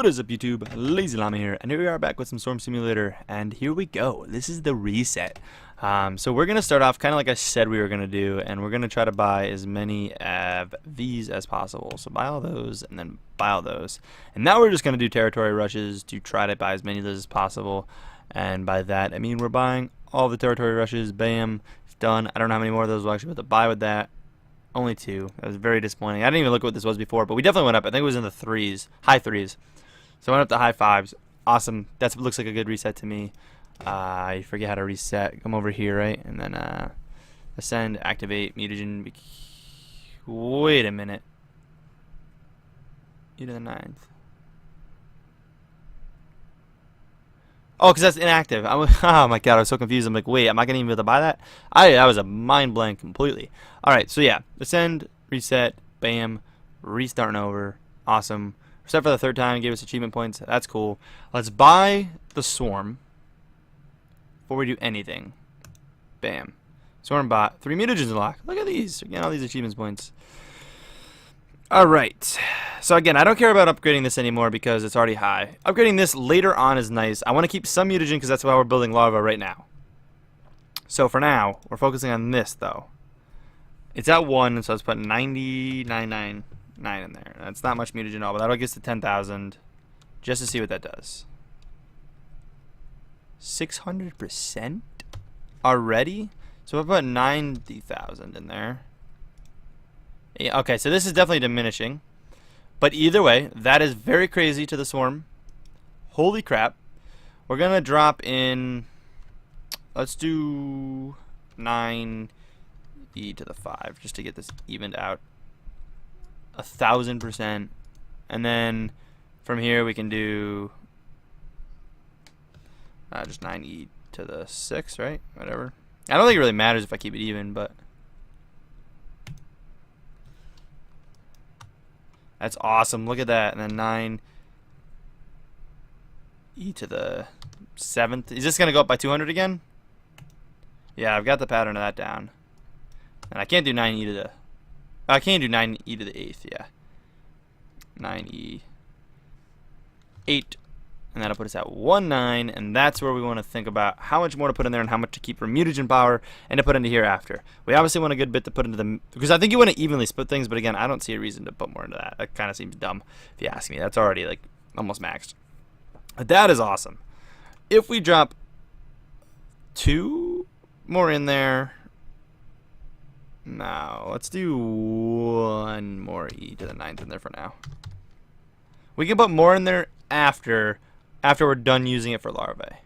What is up, YouTube? LazeeLlama here, and here we are back with some Storm Simulator, and here we go. This is the reset. So we're going to start off kind of like I said we were going to do, and we're going to try to buy as many of these as possible. So buy all those, and then buy all those. And now we're just going to do territory rushes to try to buy as many of those as possible. And by that, I mean we're buying all the territory rushes. Bam, it's done. I don't know how many more of those we'll actually have to buy with that. Only 2. That was very disappointing. I didn't even look at what this was before, but we definitely went up. I think it was in the threes, high threes. So I went up to high 5s. Awesome. That looks like a good reset to me. I forget how to reset. Come over here, right? And then ascend, activate, mutagen. Wait a minute. E to the 9th. Oh, because that's inactive. Oh my god, I was so confused. I'm like, wait, am I going to even be able to buy that? That was a mind blank completely. Alright, so yeah. Ascend, reset, bam, restarting over. Awesome. Reset for the 3rd time, gave us achievement points. That's cool. Let's buy the Swarm before we do anything. Bam. Swarm bot. 3 mutagens unlocked. Look at these. We're getting all these achievement points. Alright. So again, I don't care about upgrading this anymore because it's already high. Upgrading this later on is nice. I want to keep some mutagen because that's why we're building larvae right now. So for now, we're focusing on this though. It's at 1, so let's put 9,999 in there. That's not much mutagen at all, but that'll get us to 10,000 just to see what that does. 600% already? So if I put 90,000 in there. Yeah, okay, so this is definitely diminishing. But either way, that is very crazy to the Swarm. Holy crap. We're going to drop in, let's do 9e to the 5 just to get this evened out. 1,000%. And then from here we can do just 9e to the 6, right? Whatever. I don't think it really matters if I keep it even, but that's awesome. Look at that. And then 9e to the 7th. Is this going to go up by 200 again? Yeah, I've got the pattern of that down. And I can't do 9e to the... I can't do 9e to the 8th, yeah. 9e 8. And that'll put us at 1,9. And that's where we want to think about how much more to put in there and how much to keep for mutagen power and to put into here after. We obviously want a good bit to put into the... Because I think you want to evenly split things, but again, I don't see a reason to put more into that. That kind of seems dumb, if you ask me. That's already, like, almost maxed. But that is awesome. If we drop 2 more in there... No, let's do 1 more e to the 9th in there for now. We can put more in there after we're done using it for larvae.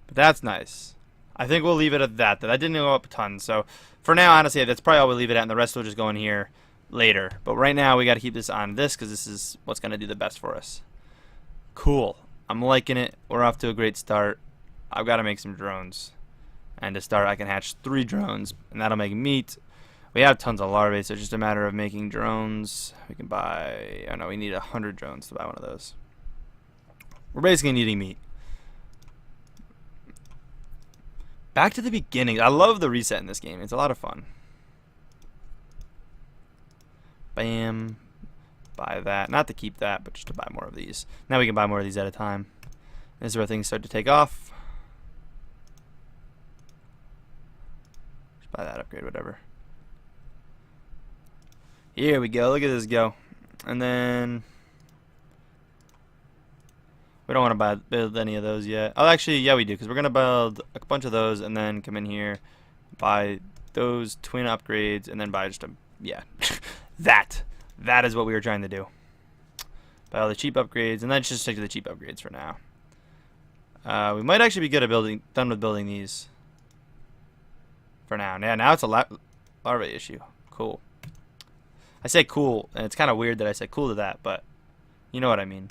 But that's nice. I think we'll leave it at that. That didn't go up a ton. So for now, honestly, that's probably all we'll leave it at, and the rest will just go in here later. But right now, we got to keep this on this because this is what's going to do the best for us. Cool. I'm liking it. We're off to a great start. I've got to make some drones. And to start, I can hatch 3 drones, and that'll make meat. We have tons of larvae, so it's just a matter of making drones. We can buy... Oh no, we need 100 drones to buy one of those. We're basically needing meat. Back to the beginning. I love the reset in this game. It's a lot of fun. Bam. Buy that. Not to keep that, but just to buy more of these. Now we can buy more of these at a time. This is where things start to take off. Buy that upgrade, whatever. Here we go. Look at this go. And then we don't want to build any of those yet. Oh, actually, yeah, we do, because we're going to build a bunch of those and then come in here, buy those twin upgrades, and then buy just a... Yeah. That is what we were trying to do. Buy all the cheap upgrades, and then just stick to the cheap upgrades for now. We might actually be good at done with building these. For now. Yeah, now it's a larvae issue. Cool. I say cool, and it's kind of weird that I say cool to that, but you know what I mean.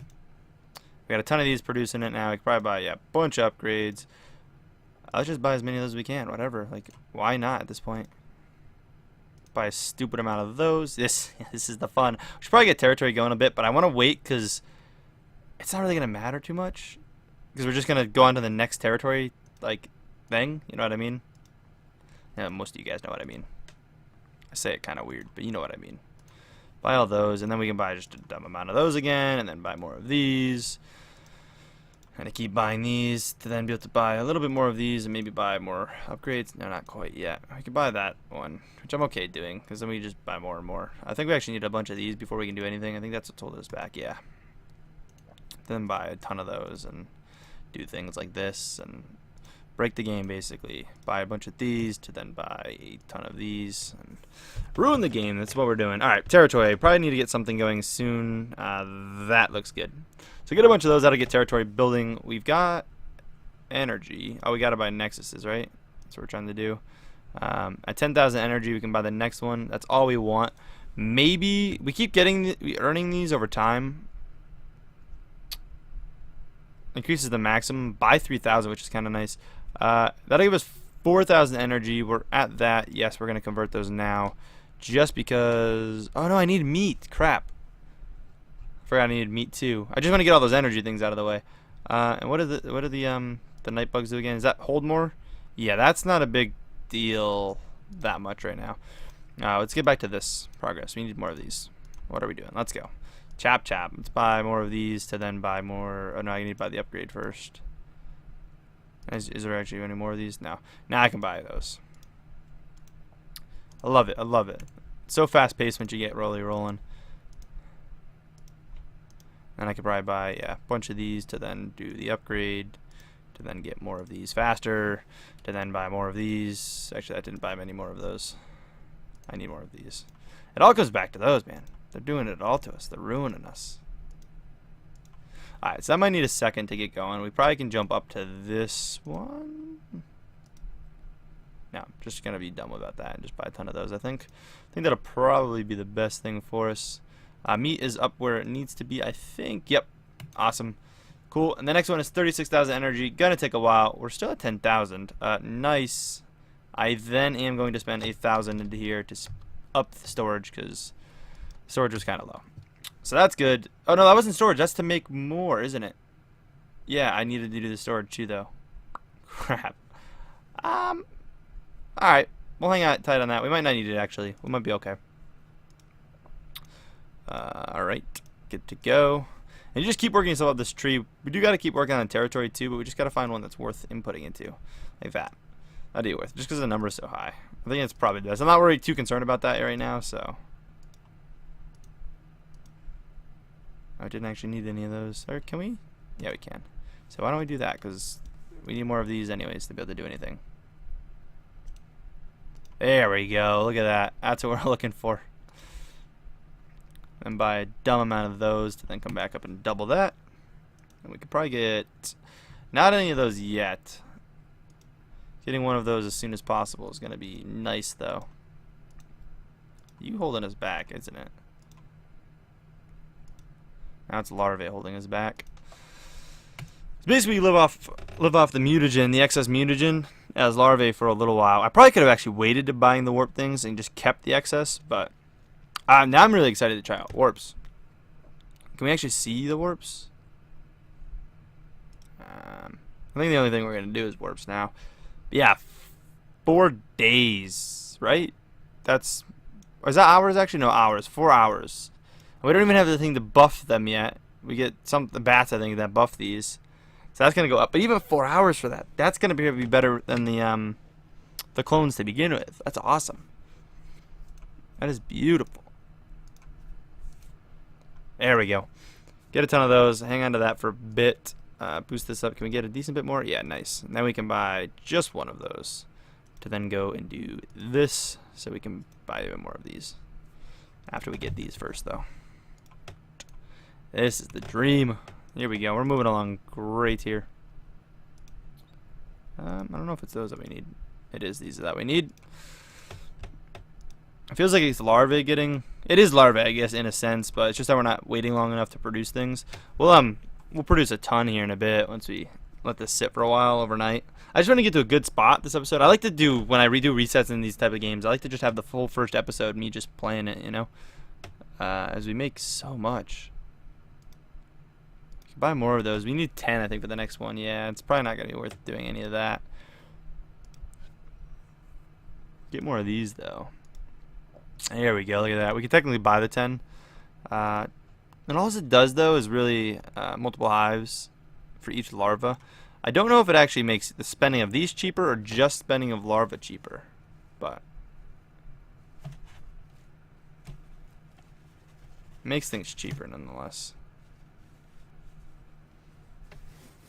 We got a ton of these producing it now. We could probably buy, yeah, a bunch of upgrades. Let's just buy as many of those as we can. Whatever. Like, why not at this point? Buy a stupid amount of those. This is the fun. We should probably get territory going a bit, but I want to wait because it's not really going to matter too much. Because we're just going to go on to the next territory, like, thing. You know what I mean? Yeah, most of you guys know what I mean. I say it kind of weird, but you know what I mean. Buy all those, and then we can buy just a dumb amount of those again, and then buy more of these. And to keep buying these to then be able to buy a little bit more of these and maybe buy more upgrades. No, not quite yet. I could buy that one, which I'm okay doing, because then we just buy more and more. I think we actually need a bunch of these before we can do anything. I think that's what holding us back, yeah. Then buy a ton of those and do things like this and break the game, basically. Buy a bunch of these to then buy a ton of these and ruin the game. That's what we're doing. All right, territory. Probably need to get something going soon. That looks good. So get a bunch of those. That'll get territory building. We've got energy. Oh, we got to buy nexuses, right? That's what we're trying to do. At 10,000 energy, we can buy the next one. That's all we want. Maybe we keep earning these over time. Increases the maximum by 3,000, which is kind of nice. That'll give us 4,000 energy. We're at that. Yes, we're going to convert those now. Just because... Oh, no, I need meat. Crap. Forgot I needed meat, too. I just want to get all those energy things out of the way. And what are the night bugs do again? Is that hold more? Yeah, that's not a big deal that much right now. Let's get back to this progress. We need more of these. What are we doing? Let's go. Chap. Let's buy more of these to then buy more. Oh, no, I need to buy the upgrade first. Is there actually any more of these? No. Now I can buy those. I love it. I love it. It's so fast paced once you get rolling. And I could probably buy a bunch of these to then do the upgrade, to then get more of these faster, to then buy more of these. Actually, I didn't buy many more of those. I need more of these. It all goes back to those, man. They're doing it all to us. They're ruining us. Alright, so that might need a second to get going. We probably can jump up to this one. No, I'm just going to be dumb about that and just buy a ton of those, I think. I think that'll probably be the best thing for us. Meat is up where it needs to be, I think. Yep. Awesome. Cool. And the next one is 36,000 energy. Gonna take a while. We're still at 10,000. Nice. I then am going to spend 8,000 into here to up the storage because storage was kind of low. So that's good. Oh, no, that wasn't storage. That's to make more, isn't it? Yeah, I needed to do the storage too, though. Crap. Alright. We'll hang out tight on that. We might not need it, actually. We might be okay. Alright, good to go. And you just keep working yourself up this tree. We do got to keep working on the territory too, but we just got to find one that's worth inputting into. Like that. That'd be worth it, just because the number is so high. I think it's probably the best. I'm not really too concerned about that right now, so. I didn't actually need any of those. Or can we? Yeah, we can. So why don't we do that? Because we need more of these anyways to be able to do anything. There we go. Look at that. That's what we're looking for. And buy a dumb amount of those to then come back up and double that. And we could probably get not any of those yet. Getting one of those as soon as possible is going to be nice, though. You holding us back, isn't it? Now it's larvae holding us back. So basically, you live off the mutagen, the excess mutagen, as larvae for a little while. I probably could have actually waited to buying the warp things and just kept the excess, but now I'm really excited to try out warps. Can we actually see the warps? I think the only thing we're going to do is warps now. Yeah, 4 days, right? Is that hours actually? No, hours. 4 hours. We don't even have the thing to buff them yet. We get the bats, I think, that buff these. So that's going to go up. But even 4 hours for that. That's going to be better than the clones to begin with. That's awesome. That is beautiful. There we go. Get a ton of those. Hang on to that for a bit. Boost this up. Can we get a decent bit more? Yeah, nice. And then we can buy just one of those to then go and do this. So we can buy even more of these. After we get these first, though. This is the dream. Here we go. We're moving along great here. I don't know if it's those that we need. It is these that we need. It feels like it's larvae getting... It is larvae, I guess, in a sense, but it's just that we're not waiting long enough to produce things. We'll produce a ton here in a bit once we let this sit for a while overnight. I just want to get to a good spot this episode. I like to do, when I redo resets in these type of games, I like to just have the full first episode, me just playing it, you know? As we make so much. We can buy more of those. We need 10, I think, for the next one. Yeah, it's probably not going to be worth doing any of that. Get more of these, though. There we go. Look at that. We can technically buy the 10. And all it does though is really multiple hives for each larva. I don't know if it actually makes the spending of these cheaper or just spending of larva cheaper, but it makes things cheaper nonetheless.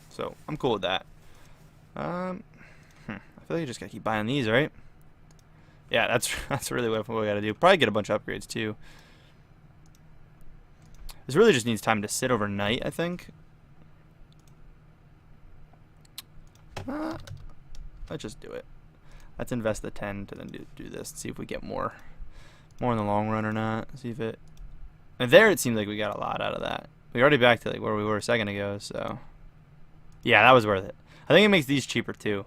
So I'm cool with that. I feel like you just gotta keep buying these, right? Yeah, that's really what we gotta do. Probably get a bunch of upgrades too. This really just needs time to sit overnight, I think. Let's just do it. Let's invest the 10 to then do this. See if we get more in the long run or not. See if it. And there it seems like we got a lot out of that. We already back to like where we were a second ago, so yeah, that was worth it. I think it makes these cheaper too.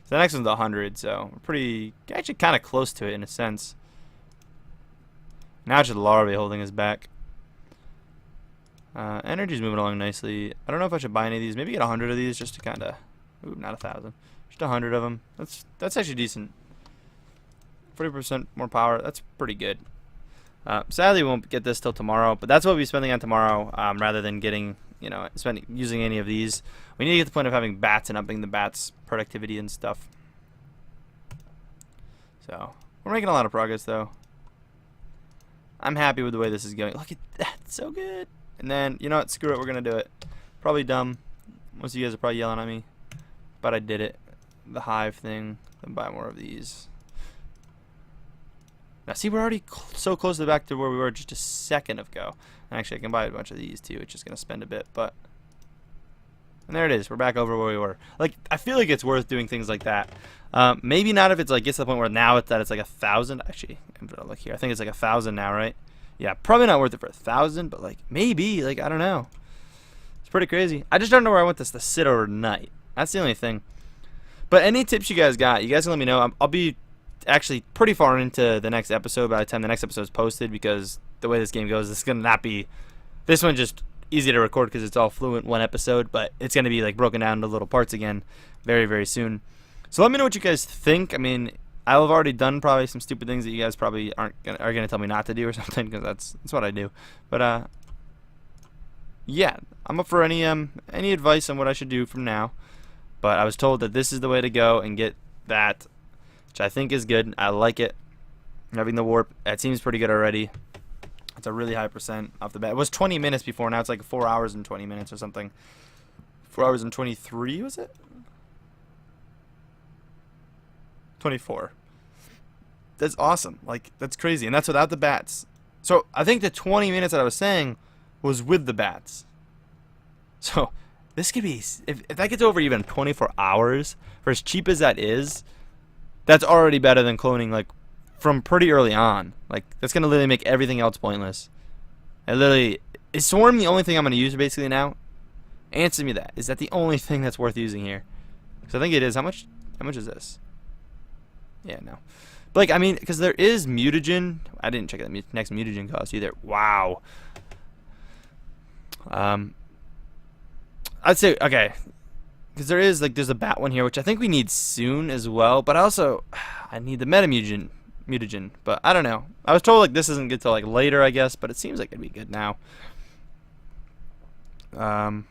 So the next one's 100, so we're pretty actually kind of close to it in a sense. Now it's just the larvae holding us back. Energy's moving along nicely. I don't know if I should buy any of these. Maybe get 100 of these just to kind of. Ooh, not 1,000. Just 100 of them. That's actually decent. 40% more power. That's pretty good. Sadly, we won't get this till tomorrow, but that's what we'll be spending on tomorrow, rather than getting, using any of these. We need to get to the point of having bats and upping the bats' productivity and stuff. So we're making a lot of progress, though. I'm happy with the way this is going. Look at that, so good. And then, you know what? Screw it. We're gonna do it. Probably dumb. Most of you guys are probably yelling at me, but I did it. The hive thing. Then buy more of these. Now, see, we're already so close to back to where we were just a second ago. And actually, I can buy a bunch of these too. It's just gonna spend a bit, but. And there it is. We're back over where we were. Like, I feel like it's worth doing things like that. Maybe not if it's like gets to the point where now it's like 1,000. Actually, I'm gonna look here. I think it's like 1,000 now, right? Yeah, probably not worth it for 1,000, but like maybe, like I don't know. It's pretty crazy. I just don't know where I want this to sit overnight. That's the only thing. But any tips you guys got, you guys can let me know. I'll be actually pretty far into the next episode by the time the next episode is posted, because the way this game goes, this is gonna not be. This one just easy to record because it's all fluent one episode, but it's gonna be like broken down into little parts again, very very soon. So let me know what you guys think. I mean, I've already done probably some stupid things that you guys probably are gonna tell me not to do or something, because that's what I do. But yeah, I'm up for any advice on what I should do from now. But I was told that this is the way to go and get that, which I think is good. I like it. Having the warp, it seems pretty good already. It's a really high percent off the bat. It was 20 minutes before. Now it's like 4 hours and 20 minutes or something. 4 hours and 23 was it? 24. That's awesome. Like, that's crazy. And that's without the bats. So I think the 20 minutes that I was saying was with the bats. So this could be, if that gets over even 24 hours, for as cheap as that is, that's already better than cloning like from pretty early on. Like, that's going to literally make everything else pointless. And literally, is Swarm the only thing I'm going to use basically now? Answer me that. Is that the only thing that's worth using here? Because I think it is. How much is this? Yeah, no. But like, I mean, because there is mutagen. I didn't check the next mutagen cost either. Wow. I'd say, okay. Because there is, like, there's a bat one here, which I think we need soon as well. But also, I need the mutagen. But I don't know. I was told, like, this isn't good till, like, later, I guess. But it seems like it'd be good now. I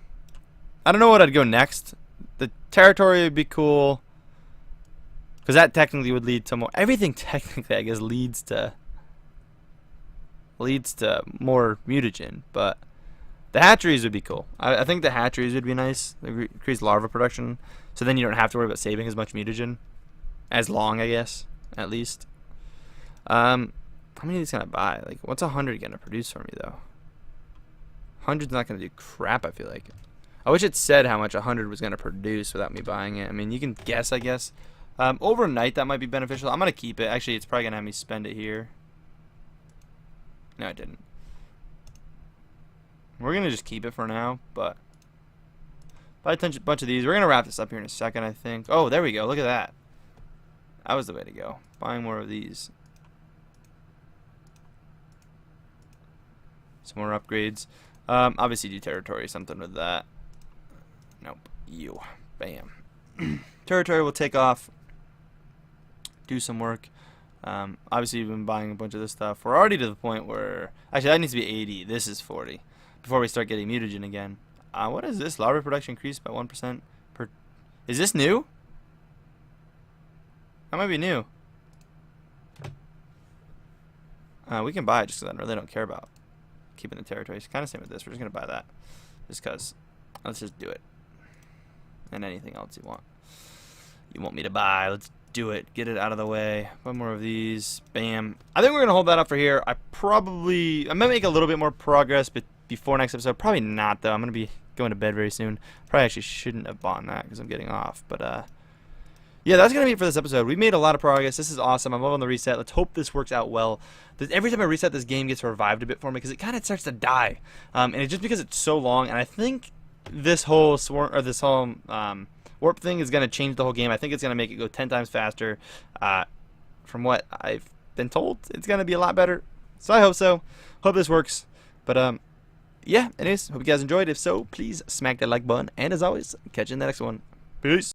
don't know what I'd go next. The territory would be cool. Because that technically would lead to more. Everything technically, I guess, leads to more mutagen. But the hatcheries would be cool. I think the hatcheries would be nice. They increase larva production. So then you don't have to worry about saving as much mutagen. As long, I guess. At least. How many is going to buy? Like, what's 100 going to produce for me, though? 100's not going to do crap, I feel like. I wish it said how much 100 was going to produce without me buying it. I mean, you can guess, I guess. Overnight, that might be beneficial. I'm going to keep it. Actually, it's probably going to have me spend it here. No, it didn't. We're going to just keep it for now, but buy a bunch of these. We're going to wrap this up here in a second, I think. Oh, there we go. Look at that. That was the way to go. Buying more of these. Some more upgrades. Obviously, do territory, something with that. Nope. You. Bam. Territory will take off. Do some work. Obviously, we've been buying a bunch of this stuff. We're already to the point where... Actually, that needs to be 80. This is 40. Before we start getting mutagen again. What is this? Larvae production increased by 1% per... Is this new? That might be new. We can buy it just because I really don't care about keeping the territories. Kind of same with this. We're just going to buy that. Just because. Let's just do it. And anything else you want. You want me to buy. Let's do it. Get it out of the way. One more of these. Bam. I think we're going to hold that up for here. I might make a little bit more progress before next episode. Probably not, though. I'm going to be going to bed very soon. Probably actually shouldn't have bought that because I'm getting off. But, yeah, that's going to be it for this episode. We made a lot of progress. This is awesome. I'm loving the reset. Let's hope this works out well. Every time I reset, this game gets revived a bit for me because it kind of starts to die. And it's just because it's so long. And I think this whole warp thing is going to change the whole game. I think it's going to make it go 10 times faster. From what I've been told, it's going to be a lot better. So I hope so. Hope this works. But, yeah, anyways, hope you guys enjoyed. If so, please smack that like button. And as always, catch you in the next one. Peace.